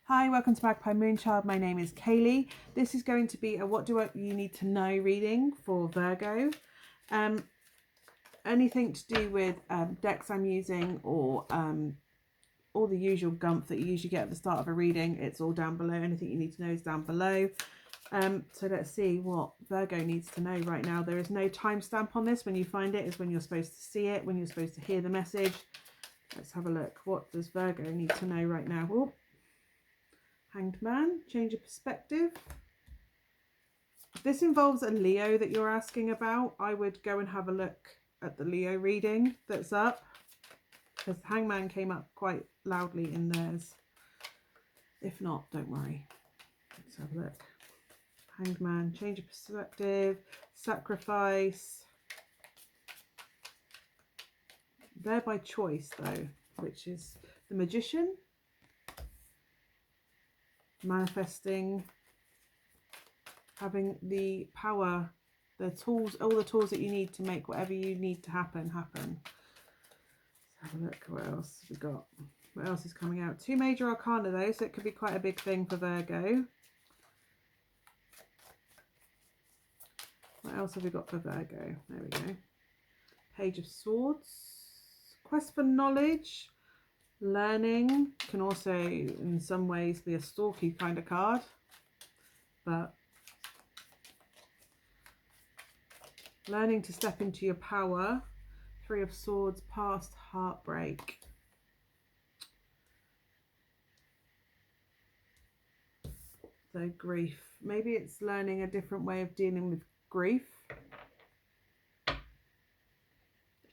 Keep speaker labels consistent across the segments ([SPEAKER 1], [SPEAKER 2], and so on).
[SPEAKER 1] Hi, welcome to Magpie Moonchild. My name is Kayleigh. This is going to be a what do you need to know reading for Virgo. Anything to do with decks I'm using or all the usual gumph that you usually get at the start of a reading, it's all down below. Anything you need to know is down below. So let's see what Virgo needs to know right now. There is no timestamp on this. When you find it is when you're supposed to see it, when you're supposed to hear the message. Let's have a look. What does Virgo need to know right now? Oh, Hanged Man, change of perspective. If this involves a Leo that you're asking about, I would go and have a look at the Leo reading that's up, because Hangman came up quite loudly in theirs. If not, don't worry. Let's have a look. Hanged Man, change of perspective, sacrifice. They're by choice though, which is the Magician. Manifesting, having the power, the tools, all the tools that you need to make whatever you need to happen. Let's have a look. What else have we got? What else is coming out? 2 major arcana though, so it could be quite a big thing for Virgo. What else have we got for Virgo? There we go. Page of Swords. Quest for knowledge. Learning can also in some ways be a stalky kind of card, but learning to step into your power. 3 of Swords, past heartbreak. So grief, maybe it's learning a different way of dealing with grief.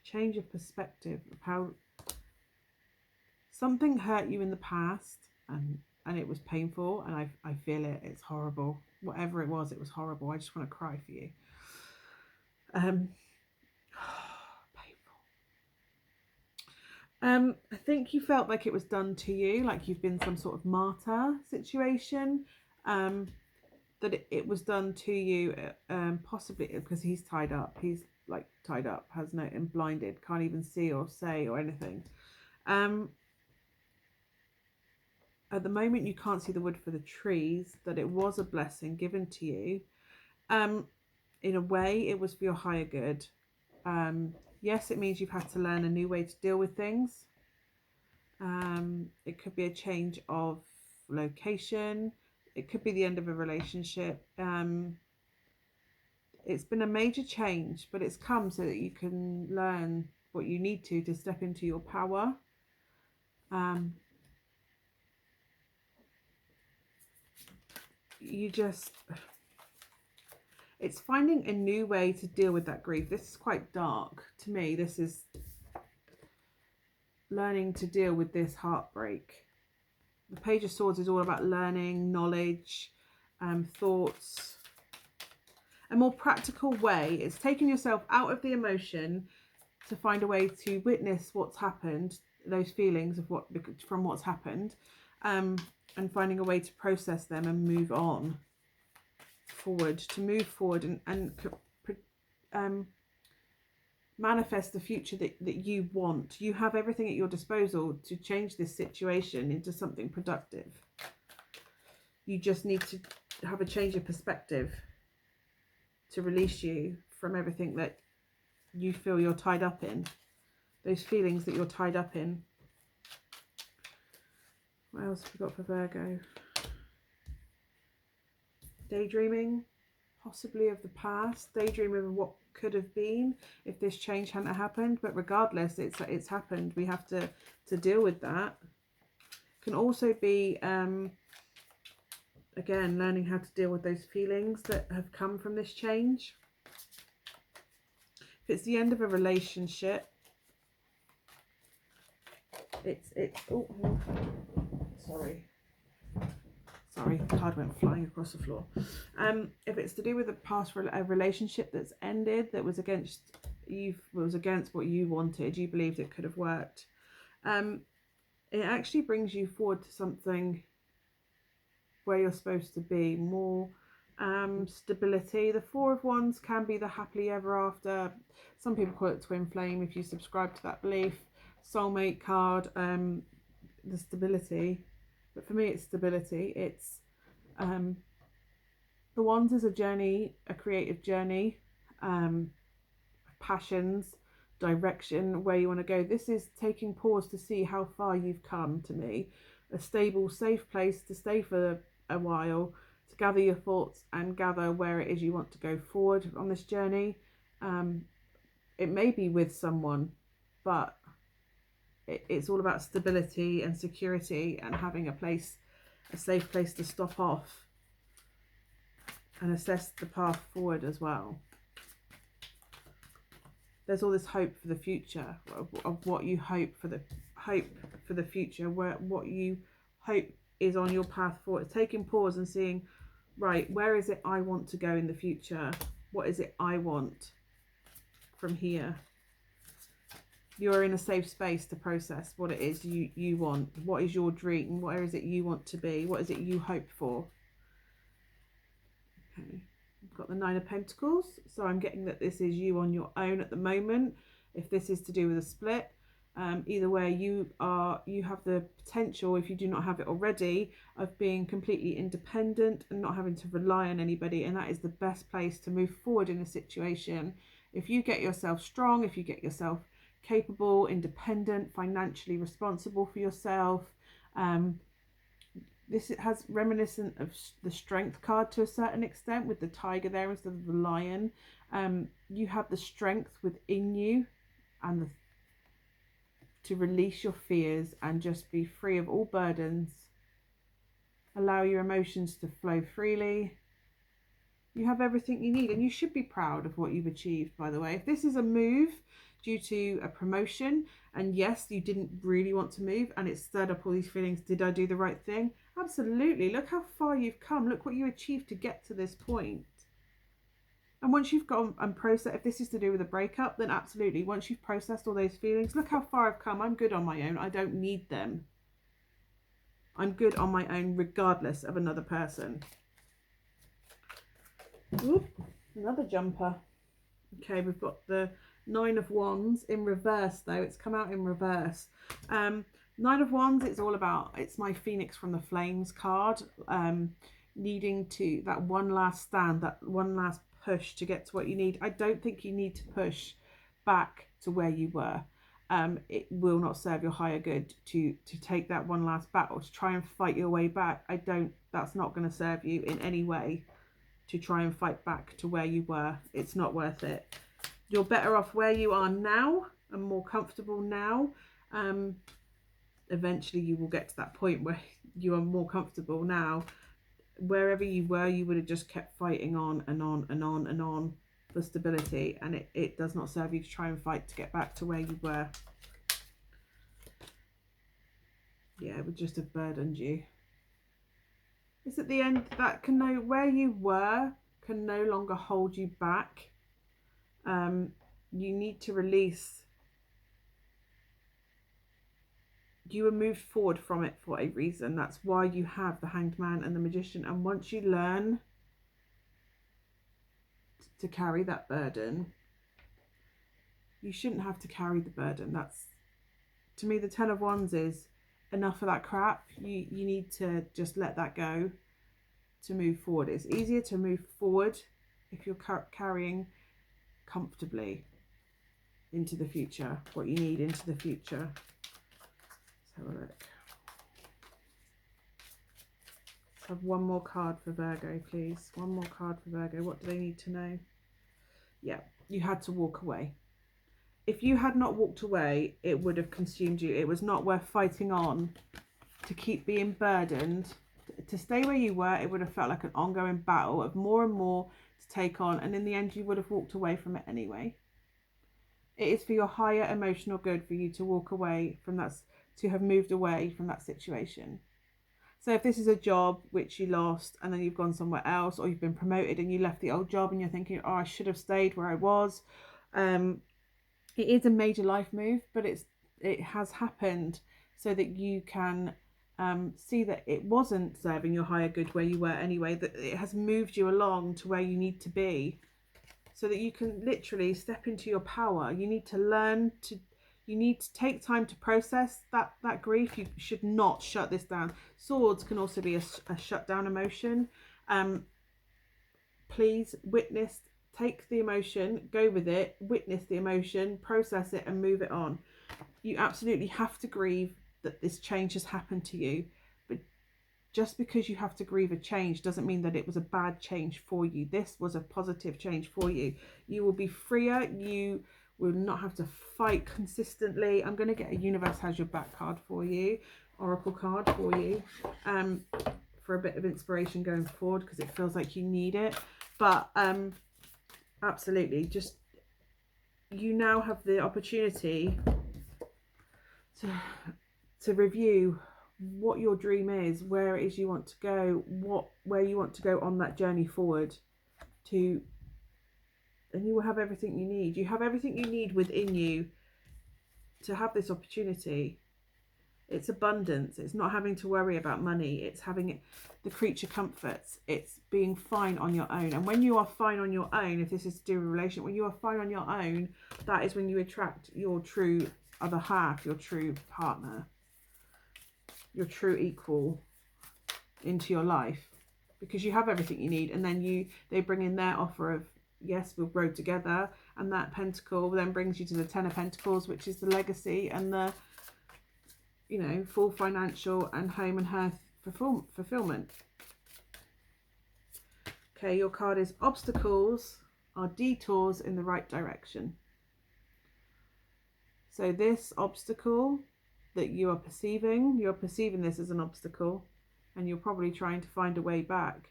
[SPEAKER 1] Change of perspective of how something hurt you in the past and it was painful, and I feel it. It's horrible. Whatever it was horrible. I just want to cry for you. Painful. I think you felt like it was done to you, like you've been some sort of martyr situation. That it was done to you, possibly because he's tied up. He's like tied up, has no, and blinded, can't even see or say or anything. At the moment you can't see the wood for the trees, that it was a blessing given to you. In a way it was for your higher good. Yes, it means you've had to learn a new way to deal with things. It could be a change of location. It could be the end of a relationship. It's been a major change, but it's come so that you can learn what you need to step into your power. It's finding a new way to deal with that grief. This is quite dark to me. This is learning to deal with this heartbreak. The Page of Swords is all about learning, knowledge, thoughts. A more practical way. It's taking yourself out of the emotion to find a way to witness what's happened, those feelings of from what's happened, and finding a way to process them and move on forward, to move forward and manifest the future that you want. You have everything at your disposal to change this situation into something productive. You just need to have a change of perspective to release you from everything that you feel you're tied up in, those feelings that you're tied up in. What else have we got for Virgo? Daydreaming, possibly of the past, daydreaming of what could have been if this change hadn't happened. But regardless, it's happened. We have to deal with that. Can also be again, learning how to deal with those feelings that have come from this change. If it's the end of a relationship, oh, sorry, the card went flying across the floor. If it's to do with a past a relationship that's ended, that was against what you wanted, you believed it could have worked, it actually brings you forward to something where you're supposed to be, more stability. The 4 of Wands can be the happily ever after. Some people call it twin flame if you subscribe to that belief. Soulmate card, the stability. But for me, it's stability. It's the Wands is a journey, a creative journey, passions, direction, where you want to go. This is taking pause to see how far you've come, to me. A stable, safe place to stay for a while, to gather your thoughts and gather where it is you want to go forward on this journey. It may be with someone, but it's all about stability and security and having a safe place to stop off and assess the path forward as well. There's all this hope for the future, of what you hope for the future, what you hope is on your path forward. Taking pause and seeing, right, where is it I want to go in the future? What is it I want from here? You're in a safe space to process what it is you want. What is your dream? Where is it you want to be? What is it you hope for? Okay. I've got the Nine of Pentacles, so I'm getting that this is you on your own at the moment. If this is to do with a split, either way, you have the potential, if you do not have it already, of being completely independent and not having to rely on anybody, and that is the best place to move forward in a situation. If you get yourself strong, if you get yourself capable, independent, financially responsible for yourself, this has reminiscent of the Strength card to a certain extent, with the tiger there instead of the lion. You have the strength within you and to release your fears and just be free of all burdens. Allow your emotions to flow freely. You have everything you need, and you should be proud of what you've achieved, by the way. If this is a move due to a promotion, and yes, you didn't really want to move and it stirred up all these feelings, did I do the right thing? Absolutely. Look how far you've come. Look what you achieved to get to this point. And once you've gone and processed, if this is to do with a breakup, then absolutely, once you've processed all those feelings, look how far I've come. I'm good on my own. I don't need them. I'm good on my own regardless of another person. Oop, another jumper. Okay, we've got the Nine of Wands in reverse, though. It's come out in reverse. Nine of Wands, it's all about, it's my Phoenix from the Flames card, needing to, that one last stand, that one last push to get to what you need. I don't think you need to push back to where you were. It will not serve your higher good to take that one last battle, to try and fight your way back. That's not going to serve you in any way, to try and fight back to where you were. It's not worth it. You're better off where you are now and more comfortable now. Eventually you will get to that point where you are more comfortable now. Wherever you were, you would have just kept fighting on and on and on and on for stability, and it does not serve you to try and fight to get back to where you were. Yeah, it would just have burdened you. It's at the end that where you were can no longer hold you back. You need to release. You were moved forward from it for a reason. That's why you have the Hanged Man and the Magician. And once you learn to carry that burden, you shouldn't have to carry the burden. That's, to me, the Ten of Wands is enough of that crap. You need to just let that go to move forward. It's easier to move forward if you're carrying comfortably into the future, what you need into the future. Let's have a look. Let's have one more card for Virgo, please. One more card for Virgo. What do they need to know? Yeah, you had to walk away. If you had not walked away, it would have consumed you. It was not worth fighting on to keep being burdened. To stay where you were, it would have felt like an ongoing battle of more and more to take on, and in the end you would have walked away from it anyway. It is for your higher emotional good for you to walk away from that, to have moved away from that situation. So if this is a job which you lost and then you've gone somewhere else, or you've been promoted and you left the old job and you're thinking, oh, I should have stayed where I was. It is a major life move, but it has happened so that you can see that it wasn't serving your higher good where you were anyway, that it has moved you along to where you need to be so that you can literally step into your power. You need to learn to You need to take time to process that grief. You should not shut this down. Swords can also be a shut down emotion. Please witness, take the emotion, go with it, witness the emotion, process it and move it on. You absolutely have to grieve that this change has happened to you. But just because you have to grieve a change doesn't mean that it was a bad change for you. This was a positive change for you. You will be freer. You will not have to fight consistently. I'm going to get a Universe Has Your Back card for you, Oracle card for you, for a bit of inspiration going forward, because it feels like you need it. But absolutely, just you now have the opportunity to review what your dream is, where it is you want to go, where you want to go on that journey forward to, and you will have everything you need. You have everything you need within you to have this opportunity. It's abundance. It's not having to worry about money. It's having the creature comforts. It's being fine on your own. And when you are fine on your own, if this is to do with a relationship, when you are fine on your own, that is when you attract your true other half, your true partner, your true equal into your life, because you have everything you need. And then they bring in their offer of, yes, we'll grow together, and that pentacle then brings you to the 10 of Pentacles, which is the legacy and the, you know, full financial and home and hearth fulfillment. Okay, your card is obstacles are detours in the right direction. So this obstacle that you're perceiving this as an obstacle, and you're probably trying to find a way back.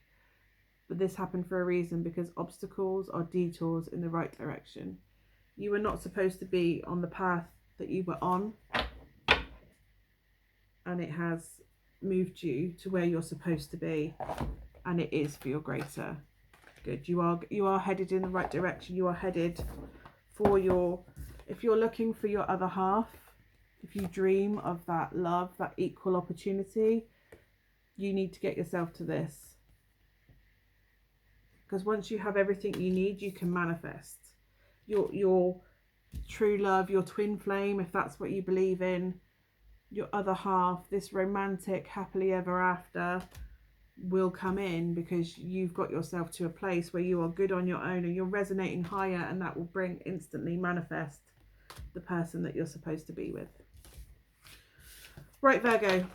[SPEAKER 1] But this happened for a reason, because obstacles are detours in the right direction. You were not supposed to be on the path that you were on, and it has moved you to where you're supposed to be, and it is for your greater good. You are headed in the right direction. You are headed for your, if you're looking for your other half, if you dream of that love, that equal opportunity, you need to get yourself to this. Because once you have everything you need, you can manifest your true love, your twin flame, if that's what you believe in, your other half, this romantic happily ever after will come in, because you've got yourself to a place where you are good on your own and you're resonating higher, and that will bring instantly manifest the person that you're supposed to be with. Right, Virgo,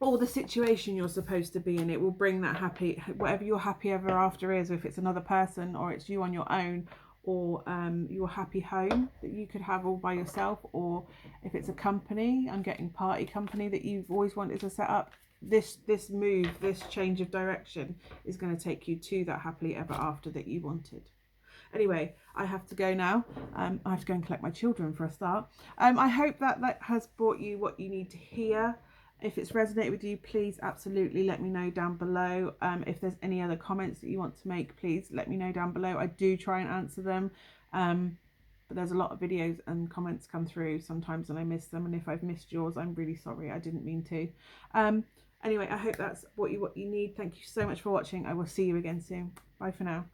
[SPEAKER 1] or the situation you're supposed to be in, it will bring that happy, whatever your happy ever after is, if it's another person or it's you on your own, or your happy home that you could have all by yourself, or if it's a company, I'm getting party company that you've always wanted to set up. This move, this change of direction is going to take you to that happily ever after that you wanted. Anyway, I have to go now. I have to go and collect my children for a start. I hope that has brought you what you need to hear. If it's resonated with you, please absolutely let me know down below. If there's any other comments that you want to make, please let me know down below. I do try and answer them. But there's a lot of videos and comments come through sometimes and I miss them. And if I've missed yours, I'm really sorry. I didn't mean to. Anyway, I hope that's what you need. Thank you so much for watching. I will see you again soon. Bye for now.